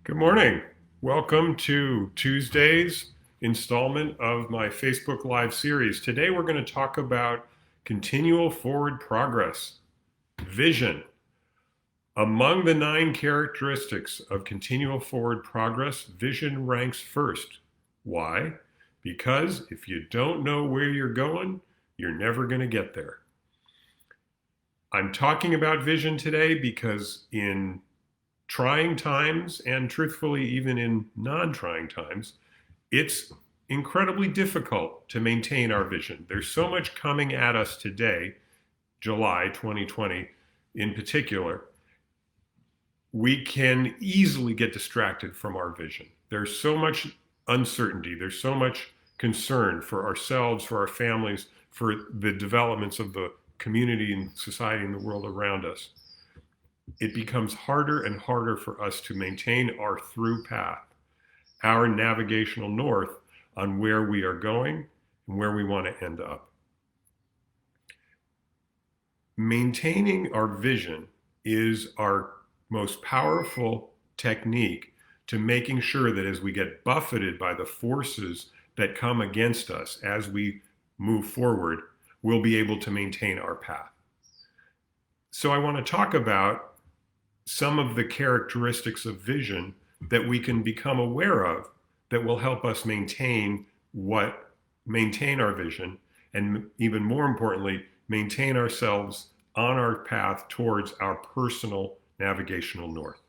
Good morning. Welcome to Tuesday's installment of my Facebook Live series. Today we're going to talk about continual forward progress, vision. Among the 9 characteristics of continual forward progress, vision ranks first. Why? Because if you don't know where you're going, you're never going to get there. I'm talking about vision today because in trying times, and truthfully, even in non-trying times, it's incredibly difficult to maintain our vision. There's so much coming at us today, July 2020 in particular. We can easily get distracted from our vision. There's so much uncertainty. There's so much concern for ourselves, for our families, for the developments of the community and society and the world around us. It becomes harder and harder for us to maintain our through path, our navigational north on where we are going and where we want to end up. Maintaining our vision is our most powerful technique to making sure that as we get buffeted by the forces that come against us as we move forward, we'll be able to maintain our path. So I want to talk about some of the characteristics of vision that we can become aware of that will help us maintain our vision, and even more importantly, maintain ourselves on our path towards our personal navigational north.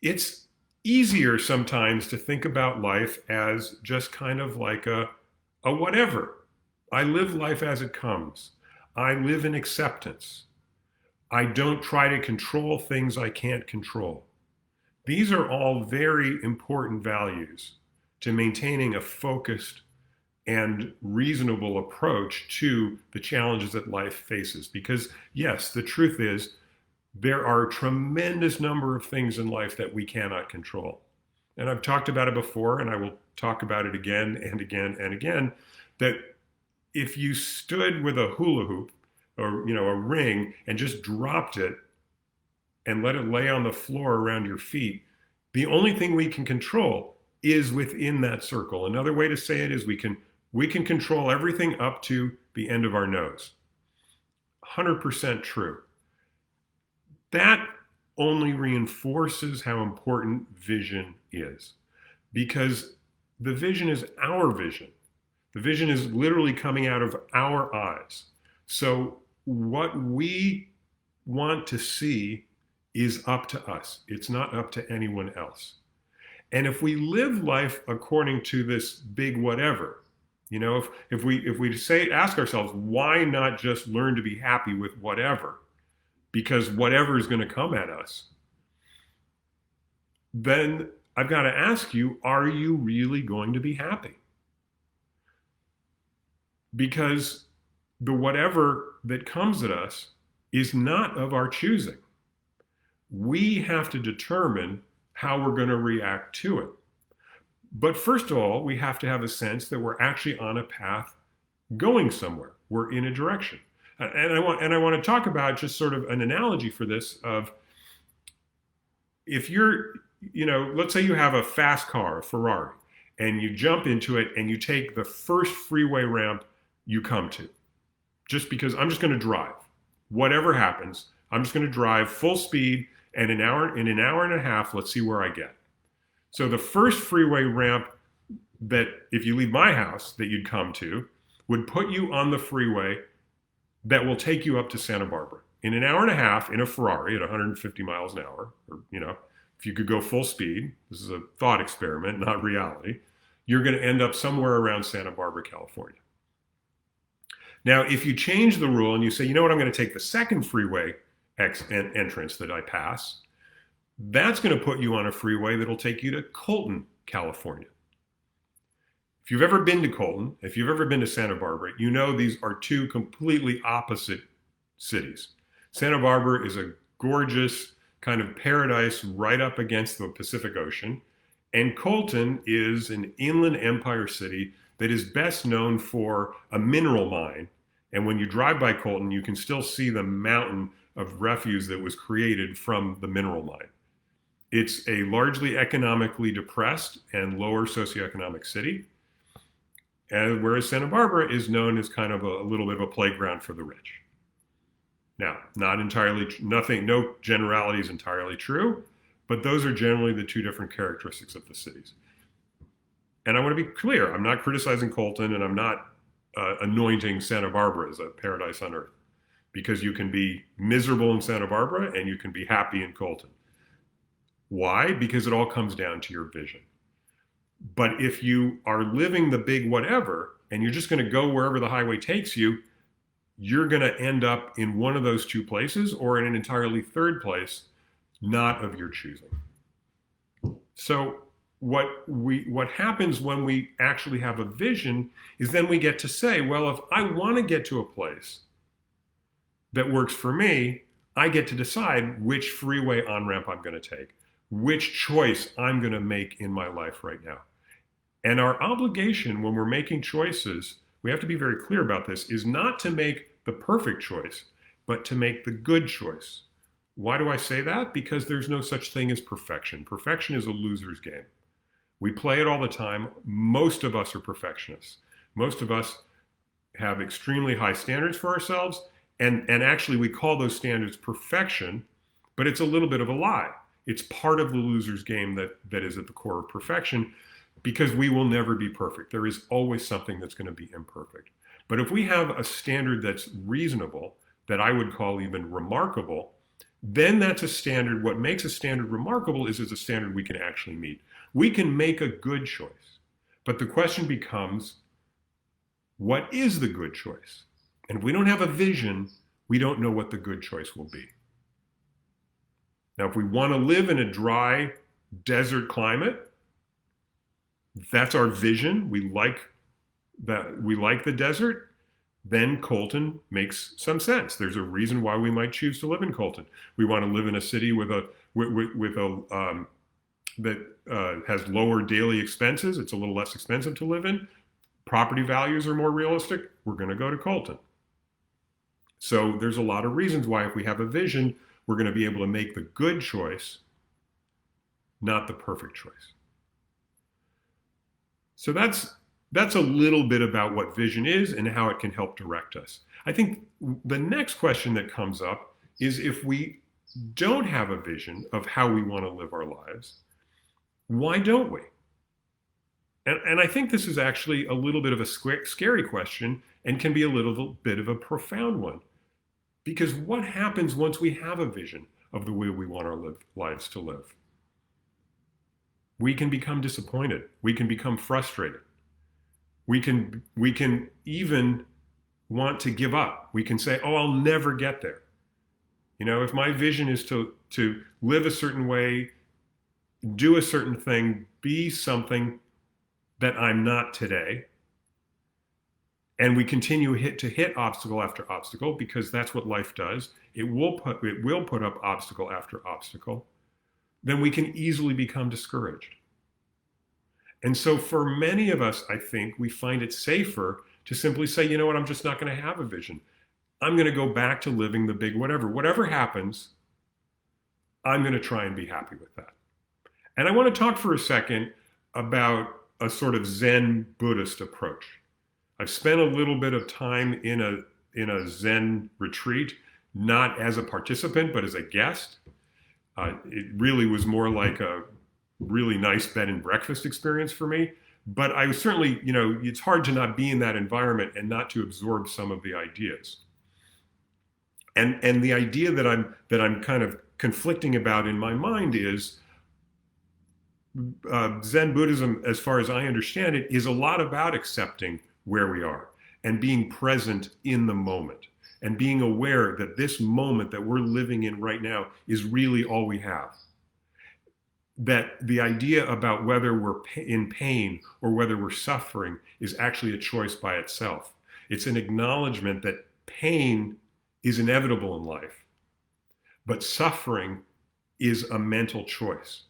It's easier sometimes to think about life as just kind of like a whatever. I live life as it comes. I live in acceptance. I don't try to control things I can't control. These are all very important values to maintaining a focused and reasonable approach to the challenges that life faces. Because yes, the truth is there are a tremendous number of things in life that we cannot control. And I've talked about it before, and I will talk about it again and again and again, that if you stood with a hula hoop or a ring and just dropped it and let it lay on the floor around your feet, the only thing we can control is within that circle. Another way to say it is we can control everything up to the end of our nose. 100% true. That only reinforces how important vision is, because the vision is our vision. The vision is literally coming out of our eyes. So what we want to see is up to us. It's not up to anyone else. And if we live life according to this big whatever, if we ask ourselves, why not just learn to be happy with whatever? Because whatever is going to come at us, then I've got to ask you, are you really going to be happy? Because the whatever that comes at us is not of our choosing. We have to determine how we're going to react to it. But first of all, we have to have a sense that we're actually on a path going somewhere. We're in a direction. And I want to talk about just sort of an analogy for this of if you're, let's say you have a fast car, a Ferrari, and you jump into it and you take the first freeway ramp you come to. Just because I'm just going to drive. Whatever happens, I'm just going to drive full speed, and in an hour and a half, let's see where I get. So the first freeway ramp that, if you leave my house, that you'd come to, would put you on the freeway that will take you up to Santa Barbara. In an hour and a half, in a Ferrari at 150 miles an hour, or if you could go full speed, this is a thought experiment, not reality, you're going to end up somewhere around Santa Barbara, California. Now, if you change the rule and you say, I'm going to take the second freeway entrance that I pass, that's going to put you on a freeway that'll take you to Colton, California. If you've ever been to Colton, if you've ever been to Santa Barbara, these are two completely opposite cities. Santa Barbara is a gorgeous kind of paradise right up against the Pacific Ocean, and Colton is an inland empire city that is best known for a mineral mine. And when you drive by Colton, you can still see the mountain of refuse that was created from the mineral mine. It's a largely economically depressed and lower socioeconomic city. And whereas Santa Barbara is known as kind of a little bit of a playground for the rich. Now, not entirely, nothing, no generality is entirely true, but those are generally the two different characteristics of the cities. And I want to be clear, I'm not criticizing Colton, and I'm not anointing Santa Barbara as a paradise on earth, because you can be miserable in Santa Barbara and you can be happy in Colton. Why? Because it all comes down to your vision. But if you are living the big whatever and you're just going to go wherever the highway takes you, you're going to end up in one of those two places or in an entirely third place, not of your choosing. So what happens when we actually have a vision is then we get to say, well, if I want to get to a place that works for me, I get to decide which freeway on-ramp I'm going to take, which choice I'm going to make in my life right now. And our obligation when we're making choices, we have to be very clear about this, is not to make the perfect choice, but to make the good choice. Why do I say that? Because there's no such thing as perfection. Perfection is a loser's game. We play it all the time. Most of us are perfectionists. Most of us have extremely high standards for ourselves, and actually we call those standards perfection, but it's a little bit of a lie. It's part of the loser's game that is at the core of perfection, because we will never be perfect. There is always something that's going to be imperfect. But if we have a standard that's reasonable, that I would call even remarkable, then that's a standard. What makes a standard remarkable is it's a standard we can actually meet. We can make a good choice. But the question becomes, what is the good choice? And if we don't have a vision, we don't know what the good choice will be. Now, if we want to live in a dry desert climate, that's our vision. We like the desert. Then Colton makes some sense. There's a reason why we might choose to live in Colton. We want to live in a city that has lower daily expenses. It's a little less expensive to live in. Property values are more realistic. We're going to go to Colton. So there's a lot of reasons why, if we have a vision, we're going to be able to make the good choice, not the perfect choice. So that's a little bit about what vision is and how it can help direct us. I think the next question that comes up is, if we don't have a vision of how we want to live our lives, why don't we? And I think this is actually a little bit of a scary question and can be a little bit of a profound one. Because what happens once we have a vision of the way we want our lives to live? We can become disappointed. We can become frustrated. We can even want to give up. We can say, oh, I'll never get there. You know, if my vision is to live a certain way, do a certain thing, be something that I'm not today, and we continue to hit obstacle after obstacle, because that's what life does. It will put up obstacle after obstacle. Then we can easily become discouraged. And so for many of us, I think we find it safer to simply say, you know what, I'm just not going to have a vision. I'm going to go back to living the big whatever. Whatever happens, I'm going to try and be happy with that. And I want to talk for a second about a sort of Zen Buddhist approach. I've spent a little bit of time in a Zen retreat, not as a participant, but as a guest. It really was more like a really nice bed and breakfast experience for me. But I was certainly, you know, it's hard to not be in that environment and not to absorb some of the ideas. And the idea that I'm kind of conflicting about in my mind is, Zen Buddhism, as far as I understand it, is a lot about accepting where we are and being present in the moment and being aware that this moment that we're living in right now is really all we have. That the idea about whether we're in pain or whether we're suffering is actually a choice by itself. It's an acknowledgement that pain is inevitable in life, but suffering is a mental choice.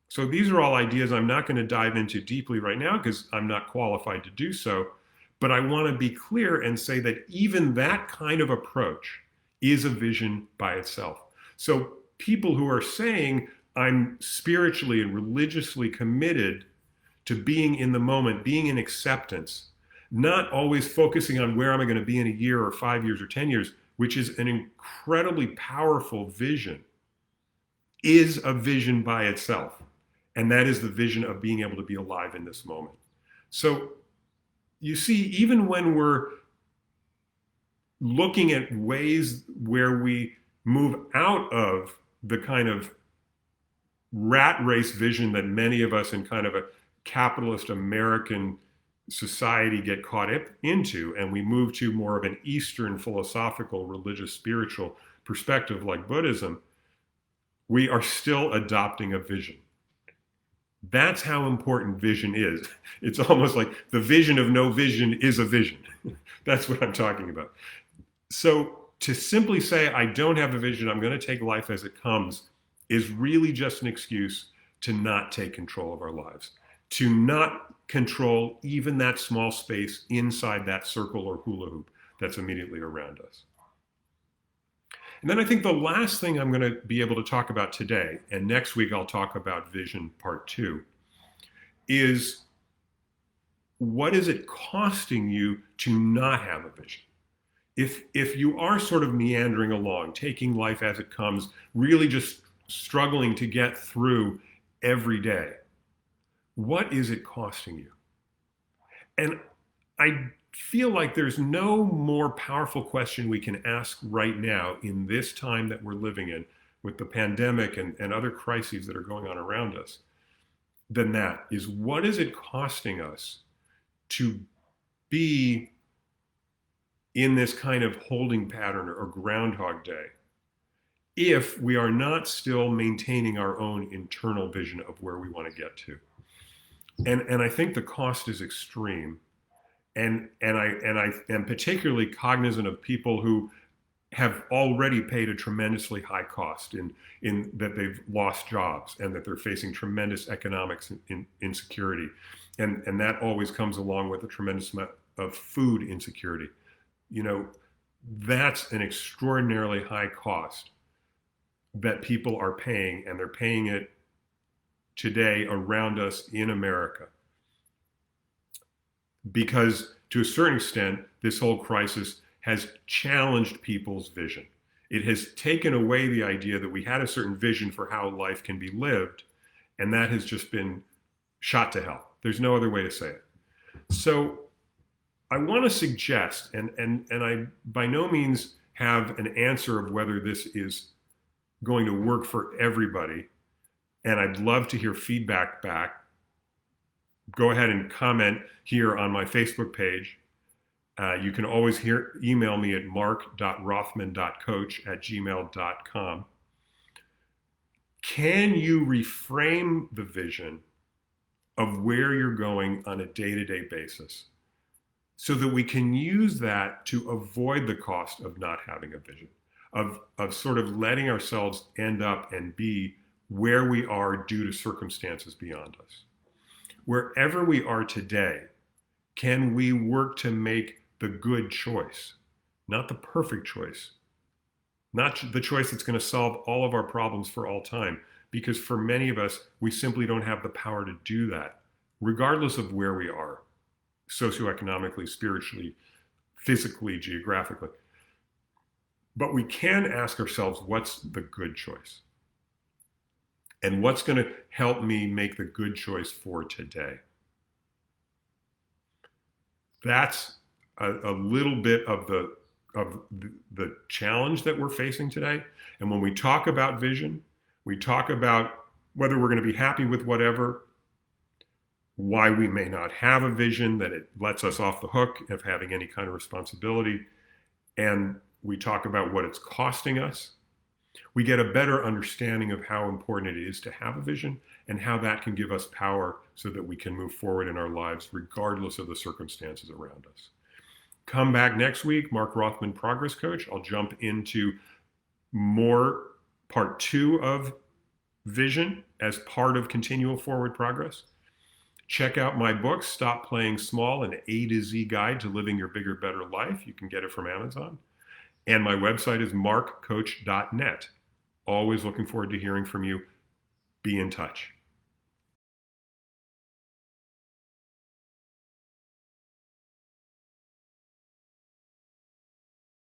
So these are all ideas I'm not going to dive into deeply right now because I'm not qualified to do so, but I want to be clear and say that even that kind of approach is a vision by itself. So people who are saying I'm spiritually and religiously committed to being in the moment, being in acceptance, not always focusing on where am I going to be in a year or 5 years or 10 years, which is an incredibly powerful vision, is a vision by itself. And that is the vision of being able to be alive in this moment. So you see, even when we're looking at ways where we move out of the kind of rat race vision that many of us in kind of a capitalist American society get caught up into, and we move to more of an Eastern philosophical, religious, spiritual perspective like Buddhism, we are still adopting a vision. That's how important vision is. It's almost like the vision of no vision is a vision. That's what I'm talking about. So to simply say, I don't have a vision, I'm going to take life as it comes, is really just an excuse to not take control of our lives, to not control even that small space inside that circle or hula hoop that's immediately around us. And then I think the last thing I'm going to be able to talk about today, and next week I'll talk about vision part 2, is what is it costing you to not have a vision? If you are sort of meandering along, taking life as it comes, really just struggling to get through every day, what is it costing you? And I feel like there's no more powerful question we can ask right now in this time that we're living in with the pandemic and other crises that are going on around us than that, is what is it costing us to be in this kind of holding pattern or Groundhog Day if we are not still maintaining our own internal vision of where we want to get to. And I think the cost is extreme. And I am particularly cognizant of people who have already paid a tremendously high cost in that they've lost jobs and that they're facing tremendous economic insecurity. And that always comes along with a tremendous amount of food insecurity. You know, that's an extraordinarily high cost that people are paying, and they're paying it today around us in America. Because to a certain extent, this whole crisis has challenged people's vision. It has taken away the idea that we had a certain vision for how life can be lived, and that has just been shot to hell. There's no other way to say it. So I want to suggest, and I by no means have an answer of whether this is going to work for everybody, and I'd love to hear feedback back. Go ahead and comment here on my Facebook page. You can always email me at mark.rothman.coach@gmail.com. Can you reframe the vision of where you're going on a day-to-day basis so that we can use that to avoid the cost of not having a vision, of sort of letting ourselves end up and be where we are due to circumstances beyond us? Wherever we are today, can we work to make the good choice, not the perfect choice, not the choice that's going to solve all of our problems for all time? Because for many of us, we simply don't have the power to do that, regardless of where we are, socioeconomically, spiritually, physically, geographically. But we can ask ourselves, what's the good choice? And what's going to help me make the good choice for today? That's a little bit of the challenge that we're facing today. And when we talk about vision, we talk about whether we're going to be happy with whatever, why we may not have a vision, that it lets us off the hook of having any kind of responsibility. And we talk about what it's costing us. We get a better understanding of how important it is to have a vision and how that can give us power so that we can move forward in our lives regardless of the circumstances around us. Come back next week, Mark Rothman, Progress Coach. I'll jump into more part 2 of vision as part of Continual Forward Progress. Check out my book, Stop Playing Small, an A to Z guide to living your bigger, better life. You can get it from Amazon. And my website is markcoach.net. Always looking forward to hearing from you. Be in touch.